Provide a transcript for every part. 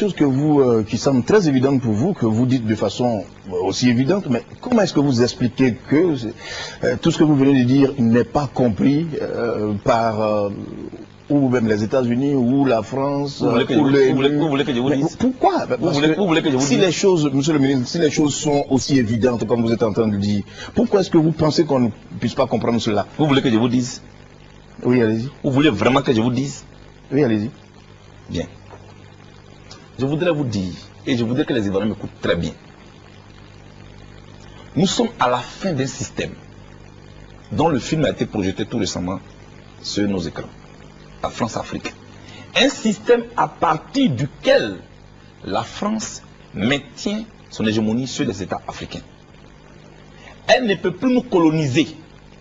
Chose que vous, qui semble très évidente pour vous, que vous dites de façon aussi évidente, mais comment est-ce que vous expliquez que tout ce que vous venez de dire n'est pas compris par ou même les États-Unis ou la France vous voulez que je vous dise? Pourquoi? Vous voulez que je vous si dise? les choses, monsieur le ministre, si les choses sont aussi évidentes comme vous êtes en train de le dire, pourquoi est-ce que vous pensez qu'on ne puisse pas comprendre cela? Vous voulez que je vous dise? Oui, allez-y. Vous voulez vraiment que je vous dise? Oui, allez-y. Bien. Je voudrais vous dire, et je voudrais que les Ivoiriens m'écoutent très bien. Nous sommes à la fin d'un système dont le film a été projeté tout récemment sur nos écrans. La France-Afrique. Un système à partir duquel la France maintient son hégémonie sur les États africains. Elle ne peut plus nous coloniser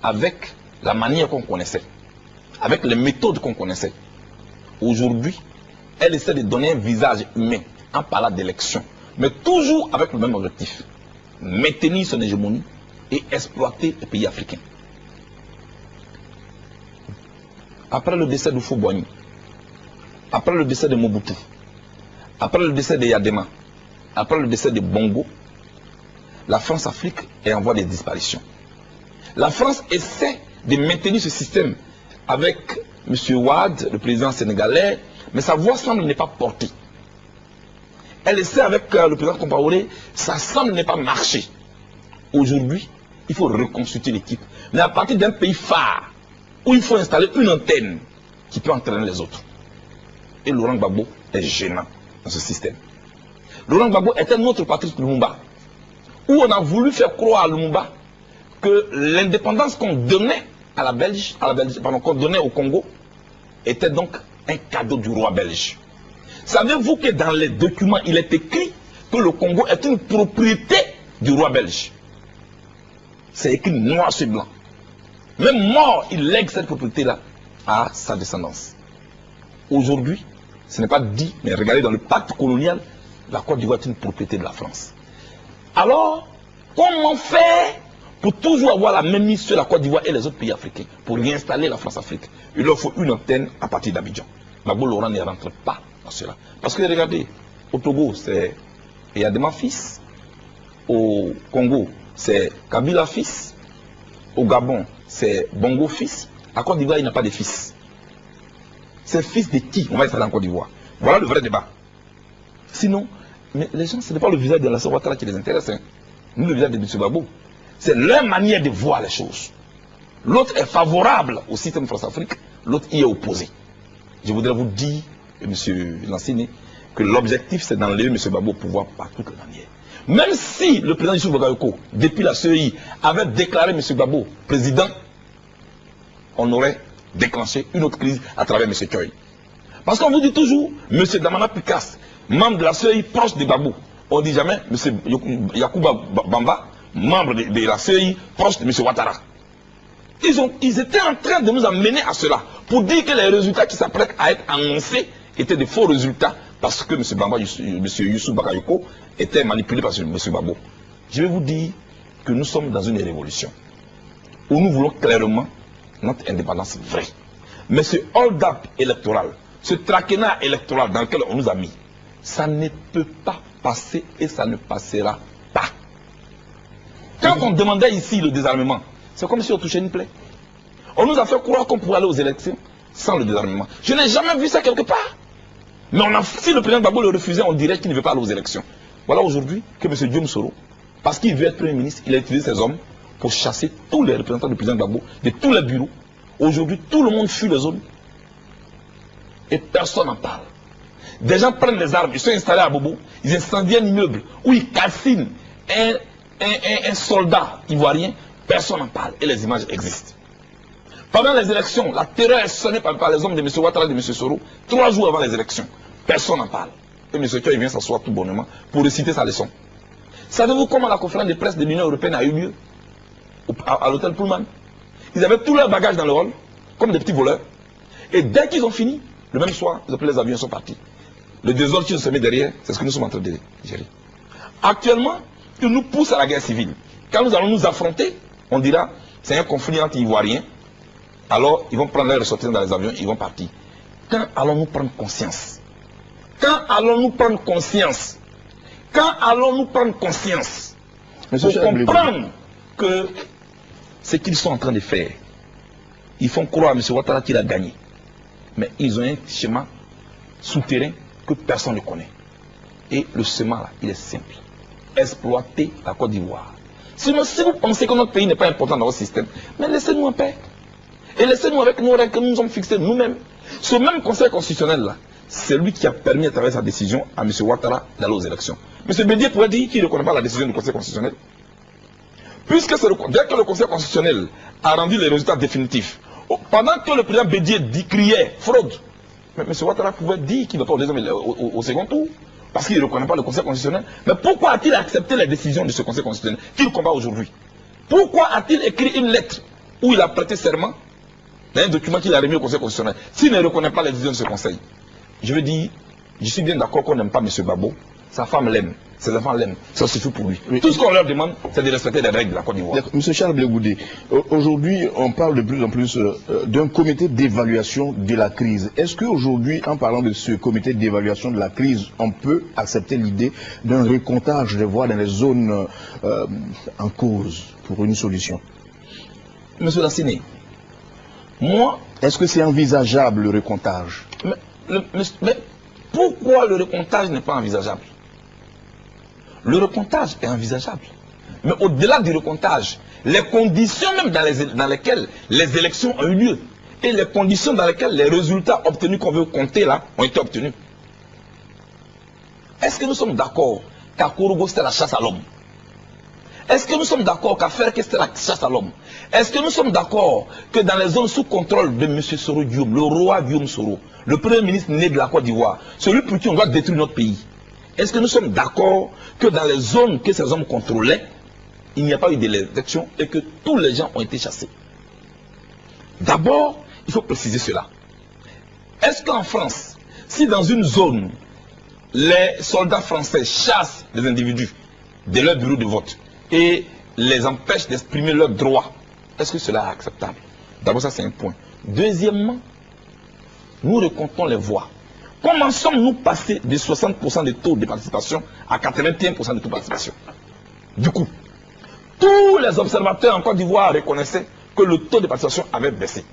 avec la manière qu'on connaissait, avec les méthodes qu'on connaissait. Aujourd'hui, elle essaie de donner un visage humain en parlant d'élection, mais toujours avec le même objectif: maintenir son hégémonie et exploiter les pays africains. Après le décès de Houphouët-Boigny, après le décès de Mobutu, après le décès de Yadema, après le décès de Bongo, la France-Afrique est en voie de disparition. La France essaie de maintenir ce système avec M. Wade, le président sénégalais, mais sa voix semble ne pas porter. Elle essaie avec le président Compaoré, ça semble ne pas marcher. Aujourd'hui, il faut reconstituer l'équipe, mais à partir d'un pays phare, où il faut installer une antenne qui peut entraîner les autres. Et Laurent Gbagbo est gênant dans ce système. Laurent Gbagbo était notre Patrice Lumumba, où on a voulu faire croire à Lumumba que l'indépendance qu'on donnait à la Belgique, qu'on donnait au Congo, était donc un cadeau du roi belge. Savez-vous que dans les documents, il est écrit que le Congo est une propriété du roi belge? C'est écrit noir sur blanc. Même mort, il lègue cette propriété-là à sa descendance. Aujourd'hui, ce n'est pas dit, mais regardez dans le pacte colonial, la Côte d'Ivoire est une propriété de la France. Alors, comment faire pour toujours avoir la même mise sur la Côte d'Ivoire et les autres pays africains, pour réinstaller la France-Afrique? Il leur faut une antenne à partir d'Abidjan. Gbagbo Laurent ne rentre pas dans cela. Parce que regardez, au Togo, c'est Yadema fils. Au Congo, c'est Kabila fils. Au Gabon, c'est Bongo fils. À Côte d'Ivoire, il n'a pas de fils. C'est fils de qui on va installer en Côte d'Ivoire? Voilà le vrai débat. Sinon, mais les gens, ce n'est pas le visage de la Alassane Ouattara qui les intéresse, hein, ni le visage de M. Gbagbo. C'est leur manière de voir les choses. L'autre est favorable au système France-Afrique, l'autre y est opposé. Je voudrais vous dire, M. Lansine, que l'objectif c'est d'enlever M. Gbagbo au pouvoir par toutes les manières. Même si le président Youssouf Bagayoko, depuis la CEI, avait déclaré M. Gbagbo président, on aurait déclenché une autre crise à travers M. Thioye. Parce qu'on vous dit toujours, M. Damana Pikas, membre de la CEI proche de Gbagbo. On ne dit jamais M. Yacouba Bamba, membre de la CEI proche de M. Ouattara. Ils étaient en train de nous amener à cela, pour dire que les résultats qui s'apprêtent à être annoncés étaient de faux résultats, parce que M. Youssouf Bagayoko était manipulé par M. Gbagbo. Je vais vous dire que nous sommes dans une révolution, où nous voulons clairement notre indépendance vraie. Mais ce hold-up électoral, ce traquenard électoral dans lequel on nous a mis, ça ne peut pas passer et ça ne passera pas. Quand on demandait ici le désarmement, c'est comme si on touchait une plaie. On nous a fait croire qu'on pourrait aller aux élections sans le désarmement. Je n'ai jamais vu ça quelque part. Mais si le président Gbagbo le refusait, on dirait qu'il ne veut pas aller aux élections. Voilà aujourd'hui que M. Diom Soro, parce qu'il veut être Premier ministre, il a utilisé ses hommes pour chasser tous les représentants du président Gbagbo de tous les bureaux. Aujourd'hui, tout le monde fuit les zones. Et personne n'en parle. Des gens prennent les armes, ils sont installés à Bobo, ils incendient un immeuble où ils calcinent un soldat ivoirien. Personne n'en parle et les images existent. Pendant les élections, la terreur est sonnée par les hommes de M. Ouattara et de M. Soro 3 jours avant les élections. Personne n'en parle. Et M. Thioye vient s'asseoir tout bonnement pour réciter sa leçon. Savez-vous comment la conférence de presse de l'Union européenne a eu lieu à l'hôtel Pullman? Ils avaient tous leurs bagages dans le hall, comme des petits voleurs. Et dès qu'ils ont fini, le même soir, ils ont pris les avions et sont partis. Le désordre qui se met derrière, c'est ce que nous sommes en train de gérer. Actuellement, ils nous poussent à la guerre civile. Quand nous allons nous affronter, on dira, c'est un conflit anti-ivoirien. Alors, ils vont prendre leurs ressortissants dans les avions, ils vont partir. Quand allons-nous prendre conscience Quand allons-nous prendre conscience? Quand allons-nous prendre conscience pour comprendre que ce qu'ils sont en train de faire, ils font croire à M. Ouattara qu'il a gagné. Mais ils ont un schéma souterrain que personne ne connaît. Et le schéma là, il est simple. Exploiter la Côte d'Ivoire. Sinon, si vous pensez que notre pays n'est pas important dans votre système, mais laissez-nous en paix. Et laissez-nous avec nos règles que nous nous sommes fixées nous-mêmes. Ce même conseil constitutionnel là, c'est lui qui a permis à travers sa décision à M. Ouattara d'aller aux élections. M. Bédié pourrait dire qu'il ne reconnaît pas la décision du conseil constitutionnel. Puisque dès que le conseil constitutionnel a rendu les résultats définitifs, pendant que le président Bédié criait fraude, mais M. Ouattara pouvait dire qu'il ne va pas au second tour, parce qu'il ne reconnaît pas le conseil constitutionnel. Mais pourquoi a-t-il accepté les décisions de ce conseil constitutionnel qu'il combat aujourd'hui? Pourquoi a-t-il écrit une lettre où il a prêté serment dans un document qu'il a remis au conseil constitutionnel s'il ne reconnaît pas les décisions de ce conseil? Je veux dire, je suis bien d'accord qu'on n'aime pas M. Gbagbo, sa femme l'aime, ses enfants l'aiment, ça suffit pour lui. Oui. Tout ce qu'on leur demande, c'est de respecter les règles de la Côte d'Ivoire. M. Charles Blé Goudé, aujourd'hui, on parle de plus en plus d'un comité d'évaluation de la crise. Est-ce qu'aujourd'hui, en parlant de ce comité d'évaluation de la crise, on peut accepter l'idée d'un recomptage des voix dans les zones en cause pour une solution? Monsieur Lassine, moi... Est-ce que c'est envisageable le recomptage? Mais pourquoi le recomptage n'est pas envisageable? Le recomptage est envisageable. Mais au-delà du recomptage, les conditions même dans lesquelles les élections ont eu lieu et les conditions dans lesquelles les résultats obtenus qu'on veut compter là ont été obtenus. Est-ce que nous sommes d'accord qu'à Kourougo c'était la chasse à l'homme? Est-ce que nous sommes d'accord qu'à Ferke c'était la chasse à l'homme? Est-ce que nous sommes d'accord que dans les zones sous contrôle de M. Soro Guillaume, le roi Guillaume Soro, le premier ministre né de la Côte d'Ivoire, celui pour qui on doit détruire notre pays, est-ce que nous sommes d'accord que dans les zones que ces hommes contrôlaient, il n'y a pas eu d'élection et que tous les gens ont été chassés? D'abord, il faut préciser cela. Est-ce qu'en France, si dans une zone, les soldats français chassent les individus de leur bureau de vote et les empêchent d'exprimer leurs droits, est-ce que cela est acceptable? D'abord, ça c'est un point. Deuxièmement, nous recomptons les voix. Comment sommes-nous passés de 60% de taux de participation à 81% de taux de participation? Du coup, tous les observateurs en Côte d'Ivoire reconnaissaient que le taux de participation avait baissé.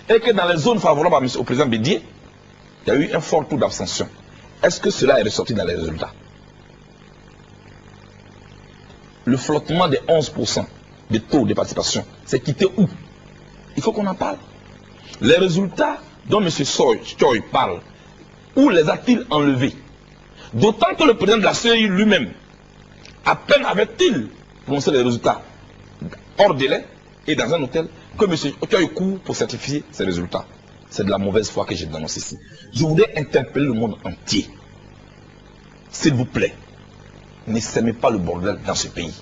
Et que dans les zones favorables au président Bédié, il y a eu un fort taux d'abstention. Est-ce que cela est ressorti dans les résultats? Le flottement de 11% de taux de participation, c'est quitté où? Il faut qu'on en parle. Les résultats dont M. Choy parle, où les a-t-il enlevés? D'autant que le président de la CEI lui-même, à peine avait-il prononcé les résultats hors délai et dans un hôtel, que M. Choy court pour certifier ces résultats. C'est de la mauvaise foi que je dénonce ici. Je voudrais interpeller le monde entier. S'il vous plaît, ne sèmez pas le bordel dans ce pays.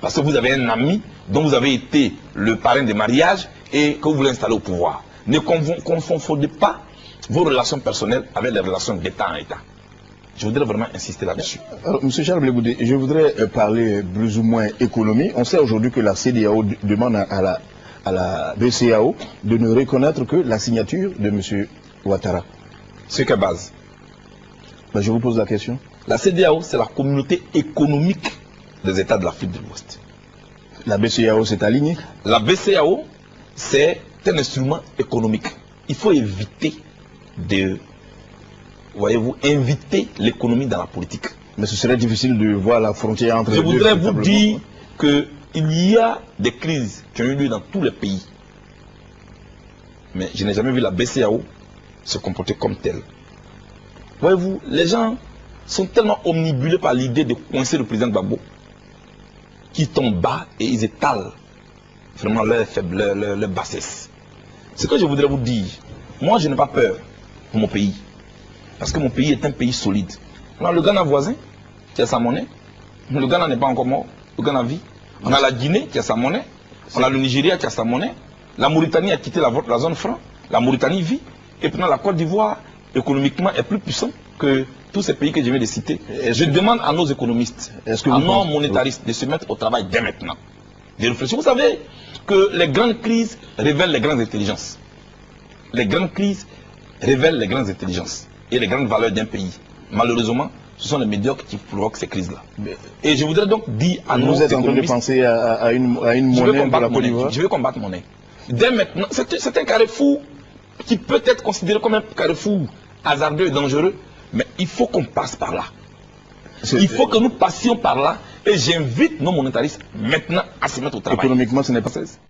Parce que vous avez un ami dont vous avez été le parrain de mariage et que vous voulez installer au pouvoir. Ne confondez pas vos relations personnelles avec les relations d'État en État. Je voudrais vraiment insister là-dessus. M. Charles Blé Goudé, je voudrais parler plus ou moins économie. On sait aujourd'hui que la CEDEAO demande à la BCEAO de ne reconnaître que la signature de M. Ouattara. C'est quelle base? Ben, je vous pose la question. La CEDEAO, c'est la communauté économique des États de l'Afrique de l'Ouest. La BCEAO s'est alignée? La BCEAO, c'est un instrument économique. Il faut éviter de, voyez-vous, inviter l'économie dans la politique. Mais ce serait difficile de voir la frontière entre les deux. Je voudrais vous dire qu'il y a des crises qui ont eu lieu dans tous les pays. Mais je n'ai jamais vu la BCEAO se comporter comme telle. Voyez-vous, les gens sont tellement omnibulés par l'idée de coincer le président Gbagbo qu'ils tombent bas et ils étalent vraiment leur faiblesse, leur bassesse. Ce que je voudrais vous dire, moi je n'ai pas peur pour mon pays. Parce que mon pays est un pays solide. On a le Ghana voisin qui a sa monnaie. Le Ghana n'est pas encore mort. Le Ghana vit. On a la Guinée qui a sa monnaie. On a le Nigeria qui a sa monnaie. La Mauritanie a quitté la zone franc. La Mauritanie vit. Et puis la Côte d'Ivoire, économiquement, est plus puissant que tous ces pays que je viens de citer. Je demande à nos économistes, à nos monétaristes de se mettre au travail dès maintenant. De réfléchir. Vous savez que les grandes crises révèlent les grandes intelligences. Les grandes crises révèlent les grandes intelligences et les grandes valeurs d'un pays. Malheureusement, ce sont les médiocres qui provoquent ces crises-là. Et je voudrais donc dire à nos Vous êtes en train de penser à une monnaie pour la Côte d'Ivoire? Je vais combattre monnaie. Dès maintenant, c'est un carrefour qui peut être considéré comme un carrefour hasardeux et dangereux, mais il faut qu'on passe par là. Il faut que nous passions par là et j'invite nos monétaristes maintenant à se mettre au travail. Économiquement, ce n'est pas ça.